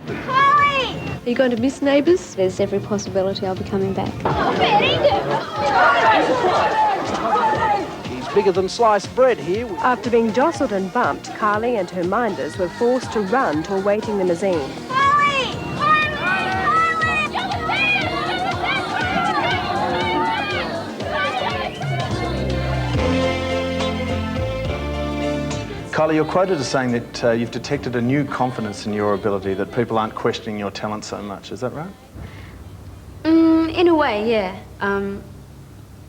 Kylie! Are you going to miss Neighbours? There's every possibility I'll be coming back. He's bigger than sliced bread here. After being jostled and bumped, Kylie and her minders were forced to run to a waiting limousine. Kylie, you're quoted as saying that you've detected a new confidence in your ability, that people aren't questioning your talent so much. Is that right? In a way, yeah.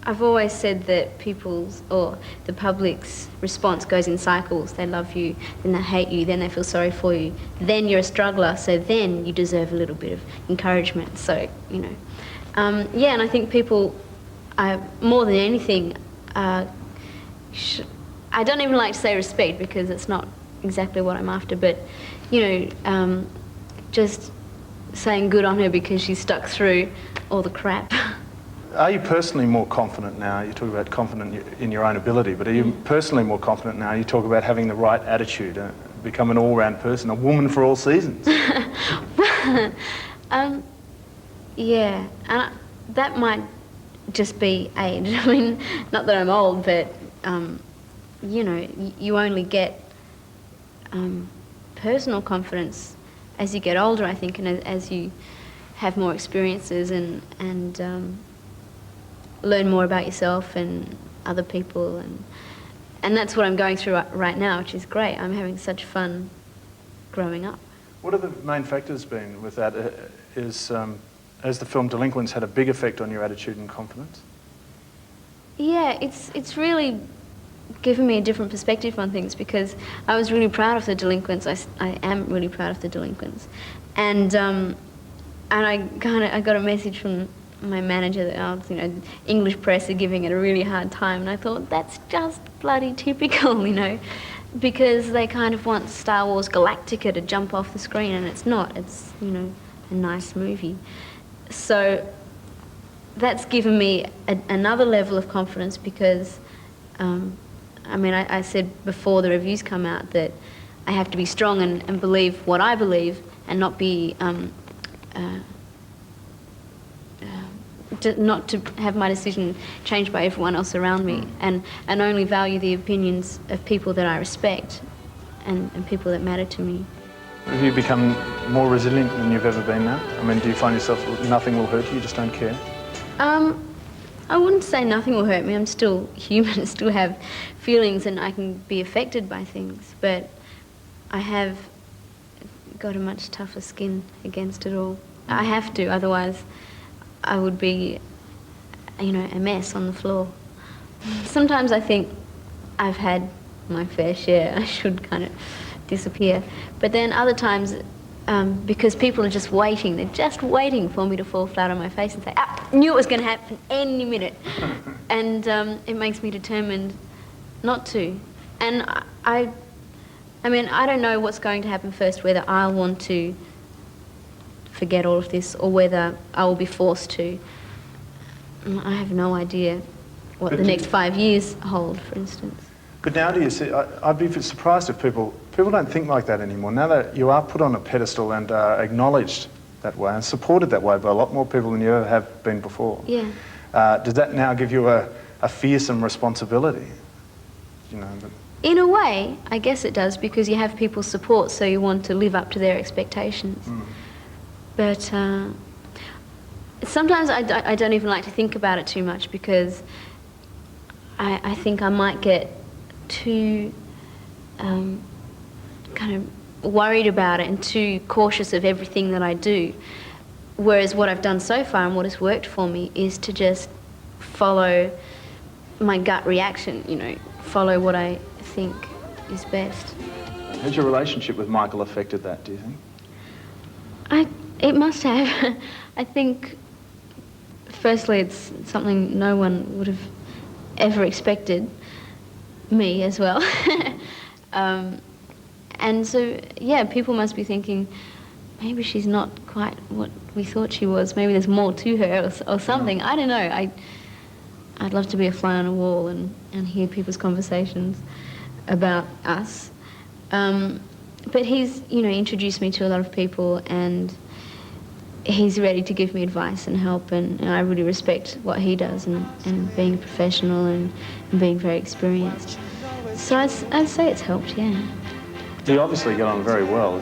I've always said that the public's response goes in cycles. They love you, then they hate you, then they feel sorry for you. Then you're a struggler, so then you deserve a little bit of encouragement. So, you know. Yeah, and I think people, more than anything, I don't even like to say respect because it's not exactly what I'm after, but, you know, just saying good on her because she stuck through all the crap. Are you personally more confident now? You talk about confident in your own ability, but are you personally more confident now? You talk about having the right attitude, become an all-round person, a woman for all seasons. Yeah, and that might just be age. I mean, not that I'm old, but, you know, you only get personal confidence as you get older, I think, and as you have more experiences and learn more about yourself and other people, and that's what I'm going through right now, which is great. I'm having such fun growing up. What have the main factors been with that? Has the film Delinquents had a big effect on your attitude and confidence? Yeah, it's really given me a different perspective on things because I was really proud of the Delinquents. I am really proud of the Delinquents, and I got a message from my manager that, you know, English press are giving it a really hard time, and I thought that's just bloody typical, you know, because they kind of want Star Wars Galactica to jump off the screen, and it's not. It's, you know, a nice movie. So that's given me another level of confidence because, I mean, I said before the reviews come out that I have to be strong and believe what I believe and not be, not to have my decision changed by everyone else around me, and only value the opinions of people that I respect and people that matter to me. Have you become more resilient than you've ever been now? I mean, do you find yourself, nothing will hurt you, you just don't care? I wouldn't say nothing will hurt me. I'm still human, I still have feelings and I can be affected by things, but I have got a much tougher skin against it all. I have to, otherwise I would be, you know, a mess on the floor. Sometimes I think I've had my fair share, I should kind of disappear. But then other times, because people are just waiting, they're just waiting for me to fall flat on my face and say, knew it was going to happen any minute. And it makes me determined not to. And I mean, I don't know what's going to happen first, whether I'll want to forget all of this or whether I will be forced to. I have no idea what the next 5 years hold, for instance. But now do you see, I'd be surprised if people don't think like that anymore. Now that you are put on a pedestal and acknowledged that way and supported that way by a lot more people than you ever have been before. Yeah. Does that now give you a fearsome responsibility? You know, in a way, I guess it does, because you have people's support, so you want to live up to their expectations. But sometimes I don't even like to think about it too much, because I think I might get too kind of worried about it and too cautious of everything that I do. Whereas what I've done so far and what has worked for me is to just follow my gut reaction, you know, follow what I think is best. Has your relationship with Michael affected that, do you think? It must have. I think, firstly, it's something no one would have ever expected, me as well. And so, yeah, people must be thinking, maybe she's not quite what we thought she was. Maybe there's more to her or something. I don't know. I'd love to be a fly on a wall and hear people's conversations about us. but he's, you know, introduced me to a lot of people, and he's ready to give me advice and help, and I really respect what he does, and being a professional and being very experienced. So I'd say it's helped, yeah. You obviously get on very well.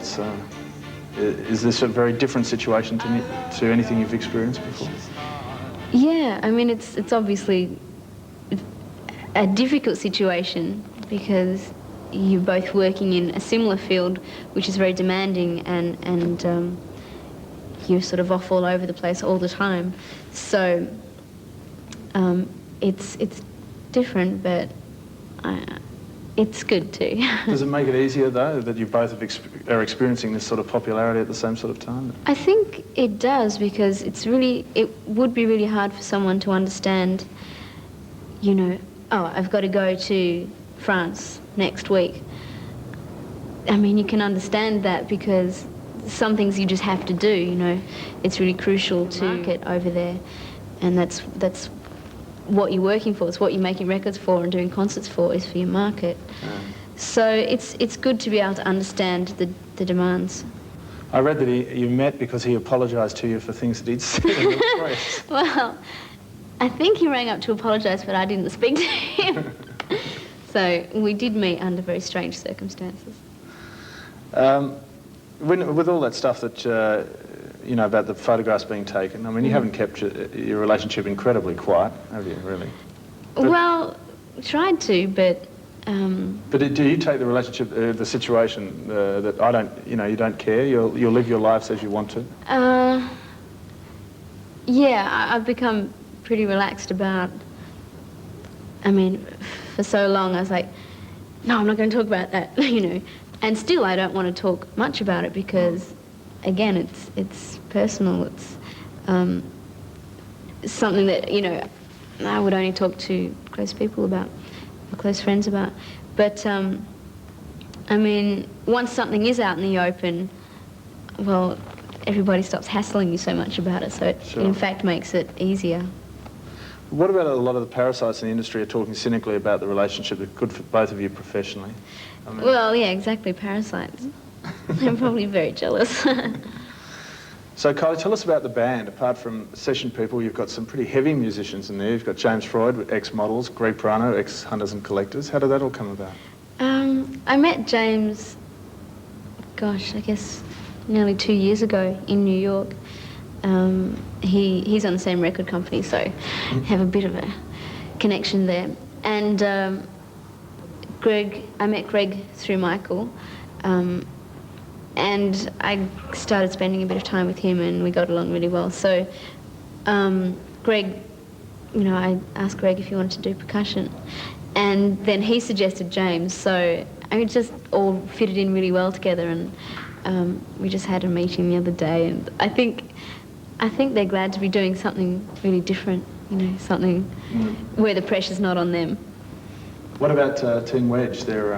Is this a very different situation to anything you've experienced before? Yeah, I mean, it's obviously a difficult situation because you're both working in a similar field, which is very demanding, and you're sort of off all over the place all the time. So it's different, but it's good too. Does it make it easier, though, that you both are experiencing this sort of popularity at the same sort of time? I think it does, because it would be really hard for someone to understand, you know, oh, I've got to go to France next week. I mean, you can understand that because some things you just have to do, you know. It's really crucial to get over there, and that's what you're working for. It's what you're making records for and doing concerts for, is for your market. So it's good to be able to understand the demands. I read that you met because he apologised to you for things that he'd said in the press. Well, I think he rang up to apologise, but I didn't speak to him. So we did meet under very strange circumstances. With all that stuff that, you know, about the photographs being taken, I mean, you haven't kept your relationship incredibly quiet, have you, really? Well, tried to, but... But do you take the relationship, the situation, that you don't care, you'll live your lives as you want to? Yeah, I've become pretty relaxed about... I mean, for so long I was like, no, I'm not going to talk about that, you know. And still I don't want to talk much about it because, again, it's personal. It's something that, you know, I would only talk to close people about, or close friends about. But, I mean, once something is out in the open, well, everybody stops hassling you so much about it, so it in fact makes it easier. What about a lot of the parasites in the industry are talking cynically about the relationship that's good for both of you professionally? I mean... Well, yeah, exactly, parasites. They're probably very jealous. So, Kylie, tell us about the band. Apart from session people, you've got some pretty heavy musicians in there. You've got James Freud, ex-models, Greg Prano, ex-Hunters and Collectors. How did that all come about? I met James, gosh, I guess nearly 2 years ago in New York. He's on the same record company, so have a bit of a connection there. And I met Greg through Michael, and I started spending a bit of time with him, and we got along really well. So Greg, you know, I asked Greg if he wanted to do percussion, and then he suggested James. So I mean, it just all fitted in really well together, and we just had a meeting the other day, and I think they're glad to be doing something really different, you know, something where the pressure's not on them. What about Teen Wedge? They're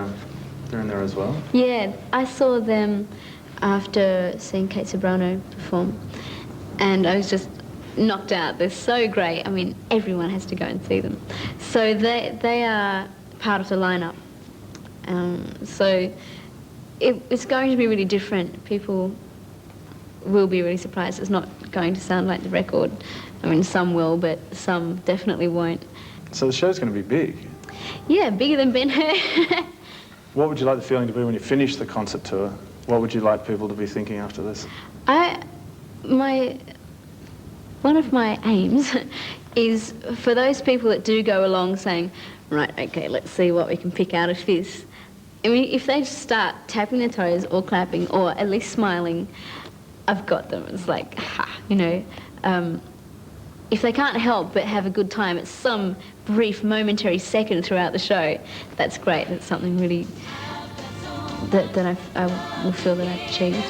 in there as well? Yeah, I saw them after seeing Kate Ceberano perform, and I was just knocked out. They're so great. I mean, everyone has to go and see them. So they are part of the lineup. So it's going to be really different. People will be really surprised. It's not going to sound like the record. I mean, some will, but some definitely won't. So the show's going to be big? Yeah, bigger than Ben-Hur. What would you like the feeling to be when you finish the concert tour? What would you like people to be thinking after this? One of my aims is for those people that do go along saying, right, okay, let's see what we can pick out of this. I mean, if they start tapping their toes or clapping or at least smiling, I've got them. It's like, ha, you know. If they can't help but have a good time at some brief momentary second throughout the show, that's great. That's something really that I will feel that I've achieved.